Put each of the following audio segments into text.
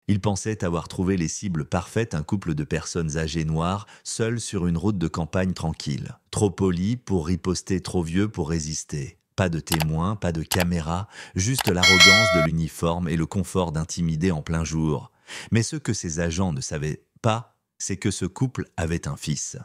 Il pensait avoir trouvé les cibles parfaites, un couple de personnes âgées noires, seules sur une route de campagne tranquille. Trop polis pour riposter, trop vieux pour résister. Pas de témoins, pas de caméra, juste l'arrogance de l'uniforme et le confort d'intimider en plein jour. Mais ce que ces agents ne savaient pas, c'est que ce couple avait un fils.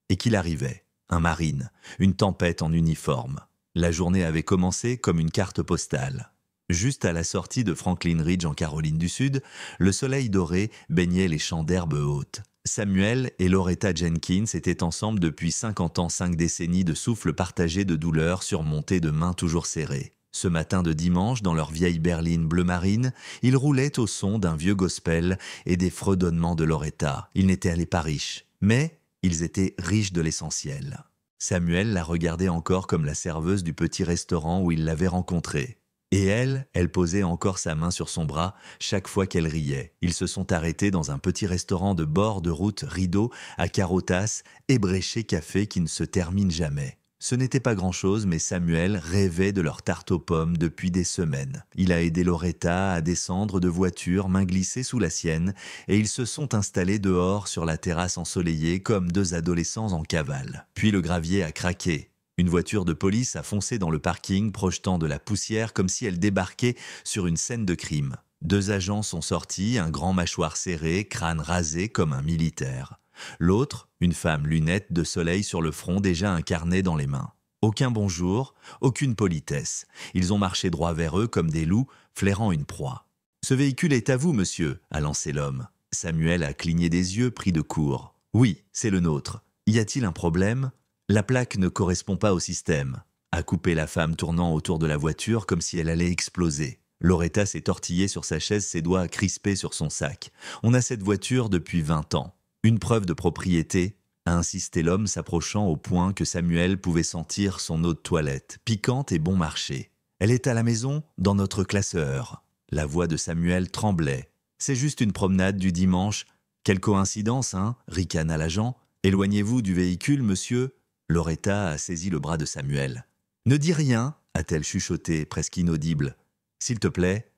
Et qu'il arrivait, un marine, une tempête en uniforme. La journée avait commencé comme une carte postale. Juste à la sortie de Franklin Ridge en Caroline du Sud, le soleil doré baignait les champs d'herbe haute. Samuel et Loretta Jenkins étaient ensemble depuis 50 ans, 5 décennies de souffles partagés de douleurs surmontés de mains toujours serrées. Ce matin de dimanche, dans leur vieille berline bleu marine, ils roulaient au son d'un vieux gospel et des fredonnements de Loretta. Ils n'étaient pas riches, mais ils étaient riches de l'essentiel. Samuel la regardait encore comme la serveuse du petit restaurant où il l'avait rencontrée. Et elle posait encore sa main sur son bras chaque fois qu'elle riait. Ils se sont arrêtés dans un petit restaurant de bord de route rideau à Carotas, ébréché café qui ne se termine jamais. Ce n'était pas grand-chose, mais Samuel rêvait de leur tarte aux pommes depuis des semaines. Il a aidé Loretta à descendre de voiture, main glissée sous la sienne, et ils se sont installés dehors sur la terrasse ensoleillée comme deux adolescents en cavale. Puis le gravier a craqué. Une voiture de police a foncé dans le parking, projetant de la poussière comme si elle débarquait sur une scène de crime. Deux agents sont sortis, un grand mâchoire serré, crâne rasé comme un militaire. L'autre, une femme, lunettes de soleil sur le front, déjà un carnet dans les mains. Aucun bonjour, aucune politesse. Ils ont marché droit vers eux comme des loups, flairant une proie. « Ce véhicule est à vous, monsieur », a lancé l'homme. Samuel a cligné des yeux, pris de court. « Oui, c'est le nôtre. Y a-t-il un problème ?» « La plaque ne correspond pas au système », a coupé la femme tournant autour de la voiture comme si elle allait exploser. Loretta s'est tortillée sur sa chaise, ses doigts crispés sur son sac. « On a cette voiture depuis 20 ans. Une preuve de propriété ?» a insisté l'homme, s'approchant au point que Samuel pouvait sentir son eau de toilette, piquante et bon marché. « Elle est à la maison, dans notre classeur. » La voix de Samuel tremblait. « C'est juste une promenade du dimanche. Quelle coïncidence, hein ?» ricana l'agent. « Éloignez-vous du véhicule, monsieur. » Loretta a saisi le bras de Samuel. « Ne dis rien, a-t-elle chuchoté, presque inaudible. S'il te plaît. »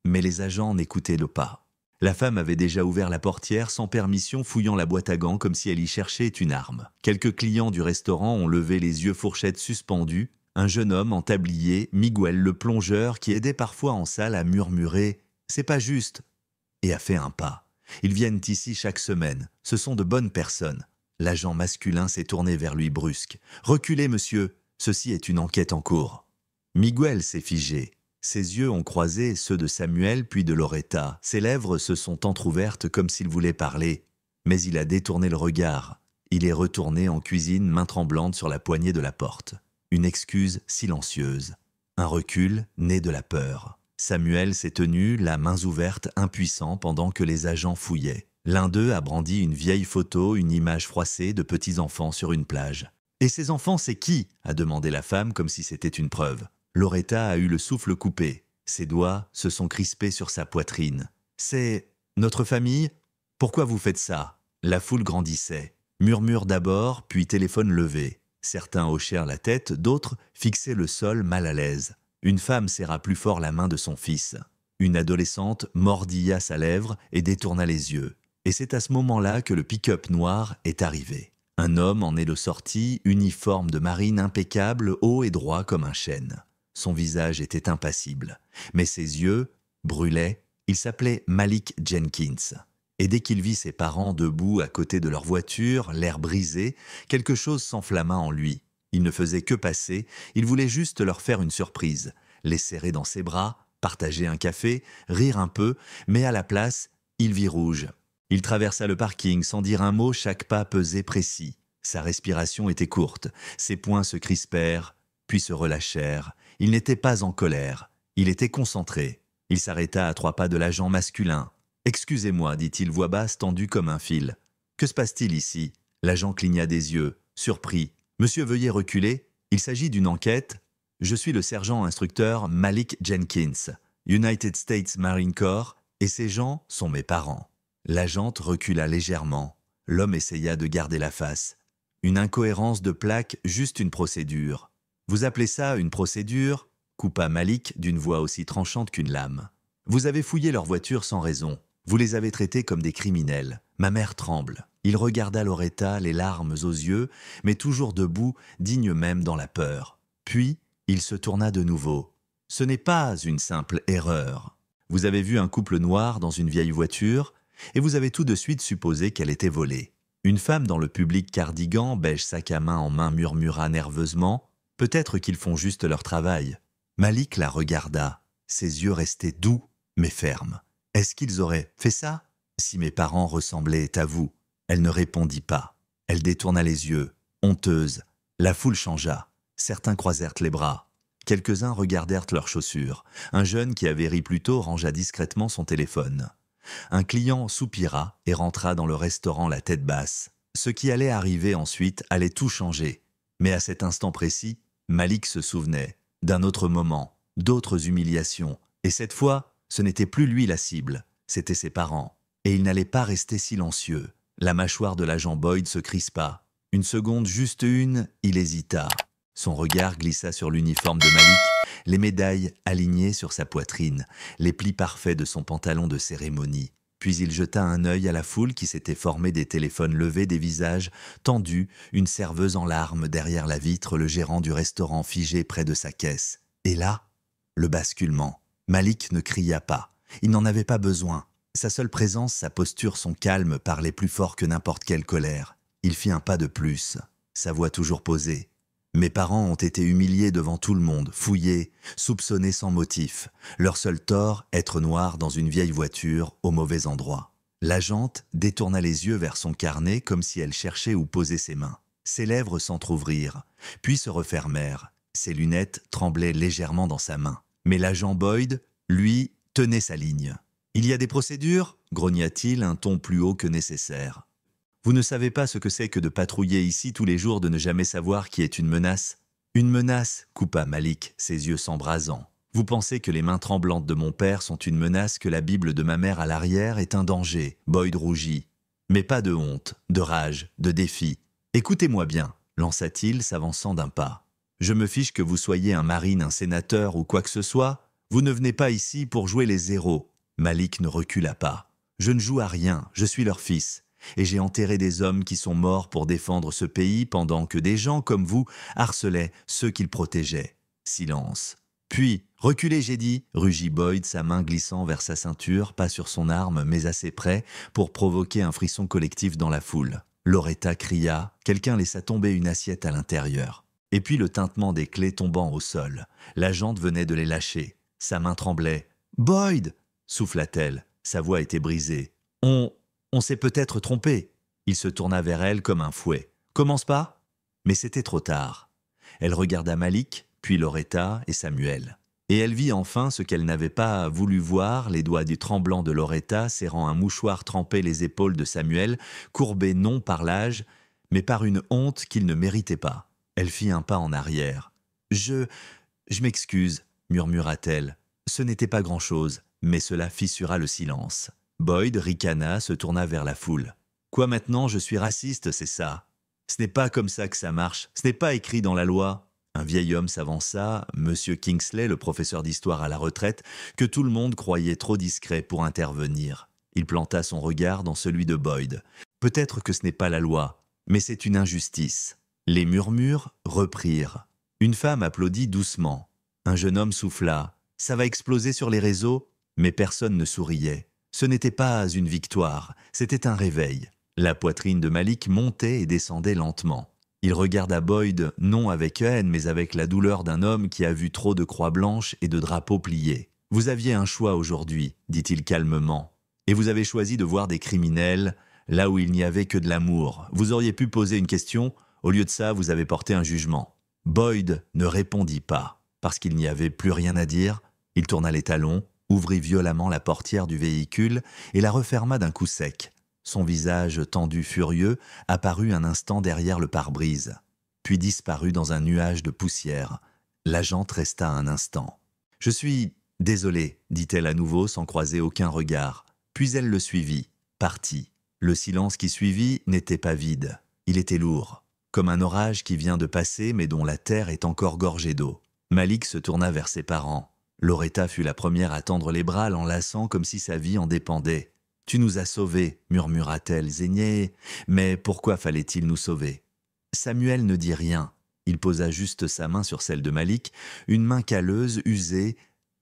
Mais les agents n'écoutaient pas. La femme avait déjà ouvert la portière sans permission, fouillant la boîte à gants comme si elle y cherchait une arme. Quelques clients du restaurant ont levé les yeux, fourchettes suspendues. Un jeune homme en tablier, Miguel le plongeur, qui aidait parfois en salle, a murmuré « C'est pas juste !» et a fait un pas. Ils viennent ici chaque semaine. Ce sont de bonnes personnes. L'agent masculin s'est tourné vers lui brusque. « Reculez, monsieur, ceci est une enquête en cours. » Miguel s'est figé. Ses yeux ont croisé ceux de Samuel puis de Loretta. Ses lèvres se sont entr'ouvertes comme s'il voulait parler. Mais il a détourné le regard. Il est retourné en cuisine, main tremblante sur la poignée de la porte. Une excuse silencieuse. Un recul né de la peur. Samuel s'est tenu, la main ouverte, impuissant, pendant que les agents fouillaient. L'un d'eux a brandi une vieille photo, une image froissée de petits-enfants sur une plage. « Et ces enfants, c'est qui ?» a demandé la femme comme si c'était une preuve. Loretta a eu le souffle coupé. Ses doigts se sont crispés sur sa poitrine. « C'est notre famille ? Pourquoi vous faites ça ?» La foule grandissait. Murmure d'abord, puis téléphone levé. Certains hochèrent la tête, d'autres fixaient le sol mal à l'aise. Une femme serra plus fort la main de son fils. Une adolescente mordilla sa lèvre et détourna les yeux. Et c'est à ce moment-là que le pick-up noir est arrivé. Un homme en est de sortie, uniforme de marine impeccable, haut et droit comme un chêne. Son visage était impassible, mais ses yeux brûlaient. Il s'appelait Malik Jenkins. Et dès qu'il vit ses parents debout à côté de leur voiture, l'air brisé, quelque chose s'enflamma en lui. Il ne faisait que passer, il voulait juste leur faire une surprise, les serrer dans ses bras, partager un café, rire un peu, mais à la place, il vit rouge. Il traversa le parking sans dire un mot, chaque pas pesé précis. Sa respiration était courte, ses poings se crispèrent, puis se relâchèrent. Il n'était pas en colère, il était concentré. Il s'arrêta à 3 pas de l'agent masculin. « Excusez-moi, dit-il voix basse tendue comme un fil. Que se passe-t-il ici ?» L'agent cligna des yeux, surpris. « Monsieur, veuillez reculer. Il s'agit d'une enquête. Je suis le sergent-instructeur Malik Jenkins, United States Marine Corps, et ces gens sont mes parents. » L'agente recula légèrement. L'homme essaya de garder la face. Une incohérence de plaque, juste une procédure. « Vous appelez ça une procédure ?» coupa Malik d'une voix aussi tranchante qu'une lame. « Vous avez fouillé leur voiture sans raison. Vous les avez traités comme des criminels. Ma mère tremble. » Il regarda Loretta, les larmes aux yeux, mais toujours debout, digne même dans la peur. Puis, il se tourna de nouveau. « Ce n'est pas une simple erreur. Vous avez vu un couple noir dans une vieille voiture, et vous avez tout de suite supposé qu'elle était volée. Une femme dans le public cardigan, beige sac à main en main murmura nerveusement « Peut-être qu'ils font juste leur travail. » Malik la regarda. Ses yeux restaient doux, mais fermes. « Est-ce qu'ils auraient fait ça si mes parents ressemblaient à vous ?» Elle ne répondit pas. Elle détourna les yeux, honteuse. La foule changea. Certains croisèrent les bras. Quelques-uns regardèrent leurs chaussures. Un jeune qui avait ri plus tôt rangea discrètement son téléphone. Un client soupira et rentra dans le restaurant la tête basse. Ce qui allait arriver ensuite allait tout changer. Mais à cet instant précis, Malik se souvenait d'un autre moment, d'autres humiliations. Et cette fois, ce n'était plus lui la cible, c'était ses parents. Et il n'allait pas rester silencieux. La mâchoire de l'agent Boyd se crispa. Une seconde, juste une, il hésita. Son regard glissa sur l'uniforme de Malik, les médailles alignées sur sa poitrine, les plis parfaits de son pantalon de cérémonie. Puis il jeta un œil à la foule qui s'était formée des téléphones levés, des visages tendus, une serveuse en larmes derrière la vitre, le gérant du restaurant figé près de sa caisse. Et là, le basculement. Malik ne cria pas. Il n'en avait pas besoin. Sa seule présence, sa posture, son calme parlaient plus fort que n'importe quelle colère. Il fit un pas de plus, sa voix toujours posée. Mes parents ont été humiliés devant tout le monde, fouillés, soupçonnés sans motif. Leur seul tort, être noirs dans une vieille voiture, au mauvais endroit. L'agente détourna les yeux vers son carnet comme si elle cherchait où poser ses mains. Ses lèvres s'entr'ouvrirent, puis se refermèrent. Ses lunettes tremblaient légèrement dans sa main. Mais l'agent Boyd, lui, tenait sa ligne. « Il y a des procédures ?» grogna-t-il, un ton plus haut que nécessaire. « Vous ne savez pas ce que c'est que de patrouiller ici tous les jours, de ne jamais savoir qui est une menace ?»« Une menace ?» coupa Malik, ses yeux s'embrasant. « Vous pensez que les mains tremblantes de mon père sont une menace, que la Bible de ma mère à l'arrière est un danger ?» Boyd rougit. « Mais pas de honte, de rage, de défi. Écoutez-moi bien, lança-t-il, s'avançant d'un pas. Je me fiche que vous soyez un marine, un sénateur ou quoi que ce soit. Vous ne venez pas ici pour jouer les héros. » Malik ne recula pas. « Je ne joue à rien, je suis leur fils. Et j'ai enterré des hommes qui sont morts pour défendre ce pays pendant que des gens comme vous harcelaient ceux qu'ils protégeaient. » Silence. Puis, « Reculez, j'ai dit !» rugit Boyd, sa main glissant vers sa ceinture, pas sur son arme, mais assez près, pour provoquer un frisson collectif dans la foule. Loretta cria, quelqu'un laissa tomber une assiette à l'intérieur. Et puis le tintement des clés tombant au sol. L'agente venait de les lâcher. Sa main tremblait. « Boyd !» souffla-t-elle. Sa voix était brisée. « On s'est peut-être trompé. » Il se tourna vers elle comme un fouet. « Commence pas ?» Mais c'était trop tard. Elle regarda Malik, puis Loretta et Samuel. Et elle vit enfin ce qu'elle n'avait pas voulu voir, les doigts tremblants de Loretta serrant un mouchoir trempé les épaules de Samuel, courbé non par l'âge, mais par une honte qu'il ne méritait pas. Elle fit un pas en arrière. « Je m'excuse, » murmura-t-elle. Ce n'était pas grand-chose, mais cela fissura le silence. Boyd ricana, se tourna vers la foule. « Quoi maintenant, je suis raciste, c'est ça ? Ce n'est pas comme ça que ça marche, ce n'est pas écrit dans la loi. » Un vieil homme s'avança, Monsieur Kingsley, le professeur d'histoire à la retraite, que tout le monde croyait trop discret pour intervenir. Il planta son regard dans celui de Boyd. « Peut-être que ce n'est pas la loi, mais c'est une injustice. » Les murmures reprirent. Une femme applaudit doucement. Un jeune homme souffla. « Ça va exploser sur les réseaux ?» Mais personne ne souriait. Ce n'était pas une victoire, c'était un réveil. La poitrine de Malik montait et descendait lentement. Il regarda Boyd, non avec haine, mais avec la douleur d'un homme qui a vu trop de croix blanches et de drapeaux pliés. « Vous aviez un choix aujourd'hui, » dit-il calmement. « Et vous avez choisi de voir des criminels, là où il n'y avait que de l'amour. Vous auriez pu poser une question, au lieu de ça, vous avez porté un jugement. » Boyd ne répondit pas, parce qu'il n'y avait plus rien à dire. Il tourna les talons, ouvrit violemment la portière du véhicule et la referma d'un coup sec. Son visage tendu furieux apparut un instant derrière le pare-brise, puis disparut dans un nuage de poussière. L'agente resta un instant. « Je suis désolée, » dit-elle à nouveau sans croiser aucun regard. Puis elle le suivit, partit. Le silence qui suivit n'était pas vide. Il était lourd, comme un orage qui vient de passer mais dont la terre est encore gorgée d'eau. Malik se tourna vers ses parents. Loretta fut la première à tendre les bras, l'enlaçant comme si sa vie en dépendait. « Tu nous as sauvés, murmura-t-elle, Zénié. Mais pourquoi fallait-il nous sauver? Samuel ne dit rien. Il posa juste sa main sur celle de Malik, une main calleuse, usée,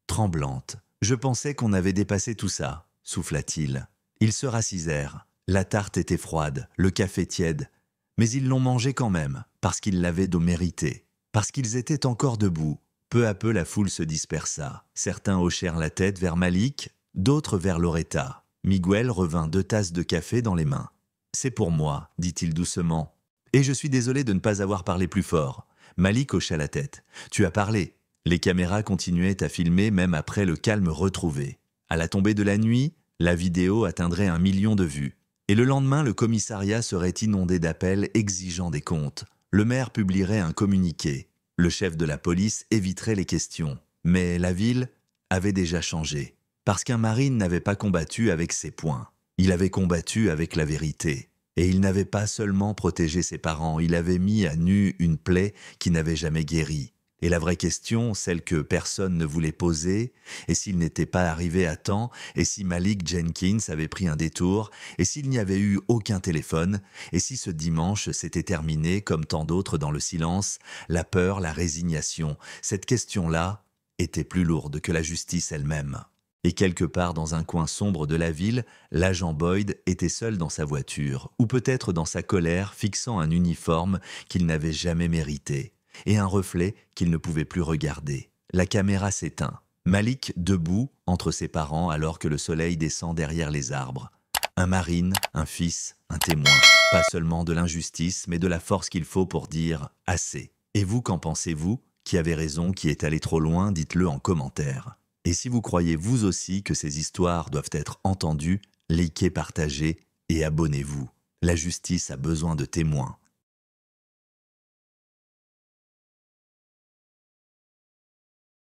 tremblante. Je pensais qu'on avait dépassé tout ça, souffla-t-il. Ils se racisèrent. La tarte était froide, le café tiède. Mais ils l'ont mangé quand même, parce qu'ils l'avaient mérité. Parce qu'ils étaient encore debout. Peu à peu, la foule se dispersa. Certains hochèrent la tête vers Malik, d'autres vers Loretta. Miguel revint 2 tasses de café dans les mains. « C'est pour moi, dit-il doucement. Et je suis désolé de ne pas avoir parlé plus fort. » Malik hocha la tête. « Tu as parlé. » Les caméras continuaient à filmer même après le calme retrouvé. À la tombée de la nuit, la vidéo atteindrait 1 million de vues. Et le lendemain, le commissariat serait inondé d'appels exigeant des comptes. Le maire publierait un communiqué. Le chef de la police éviterait les questions. Mais la ville avait déjà changé. Parce qu'un marine n'avait pas combattu avec ses poings. Il avait combattu avec la vérité. Et il n'avait pas seulement protégé ses parents, il avait mis à nu une plaie qui n'avait jamais guéri. Et la vraie question, celle que personne ne voulait poser, et s'il n'était pas arrivé à temps, et si Malik Jenkins avait pris un détour, et s'il n'y avait eu aucun téléphone, et si ce dimanche s'était terminé comme tant d'autres dans le silence, la peur, la résignation, cette question-là était plus lourde que la justice elle-même. Et quelque part dans un coin sombre de la ville, l'agent Boyd était seul dans sa voiture, ou peut-être dans sa colère fixant un uniforme qu'il n'avait jamais mérité, et un reflet qu'il ne pouvait plus regarder. La caméra s'éteint. Malik debout entre ses parents alors que le soleil descend derrière les arbres. Un marine, un fils, un témoin. Pas seulement de l'injustice, mais de la force qu'il faut pour dire « assez ». Et vous, qu'en pensez-vous? Qui avait raison, qui est allé trop loin? Dites-le en commentaire. Et si vous croyez vous aussi que ces histoires doivent être entendues, likez, partagez et abonnez-vous. La justice a besoin de témoins.